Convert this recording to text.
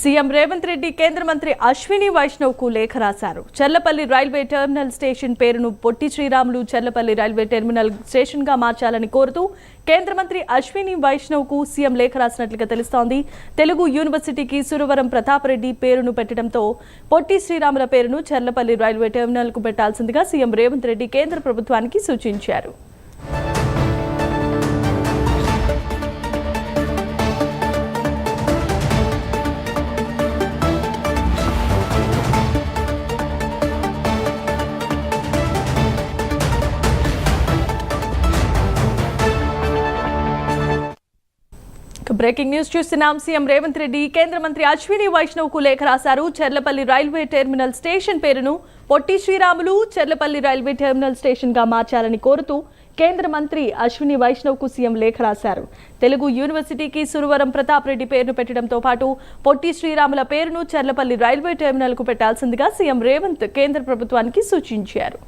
CM Revanth Reddy కేంద్ర మంత్రి అశ్విని వైష్ణవ్ కు లేఖ రాశారు. చర్లపల్లి రైల్వే టెర్మినల్ స్టేషన్ పేరును Potti Sriramulu Cherlapalli railway terminal station గా మార్చాలని కోరుతూ కేంద్ర మంత్రి అశ్విని వైష్ణవ్ కు సీఎం లేఖ రాసినట్లుగా తెలుస్తోంది. తెలుగు యూనివర్సిటీకి సురవరం ప్రతాప్ రెడ్డి పేరును పెట్టడంతో పొట్టి శ్రీరాముల పేరును చర్లపల్లి రైల్వే టెర్మినల్ కు పెట్టాల్సిందిగా సీఎం రేవంత్ రెడ్డి కేంద్ర ప్రభుత్వానికి సూచించారు. బ్రేకింగ్ న్యూస్ చూస్తున్నాం. సీఎం రేవంత్ రెడ్డి కేంద్ర మంత్రి అశ్విని వైష్ణవ్ కు లేఖ రాశారు. చర్లపల్లి రైల్వే టెర్మినల్ స్టేషన్ పేరును Potti Sriramulu Cherlapalli railway terminal station గా మార్చాలని కోరుతూ కేంద్ర మంత్రి అశ్విని వైష్ణవ్ కు సీఎం లేఖ రాశారు. తెలుగు యూనివర్సిటీకి సురవరం ప్రతాప్ రెడ్డి పేరును పెట్టడంతో పాటు పొట్టి శ్రీరాముల పేరును చర్లపల్లి రైల్వే టెర్మినల్ కు పెట్టాల్సిందిగా సీఎం రేవంత్ కేంద్ర ప్రభుత్వానికి సూచించారు.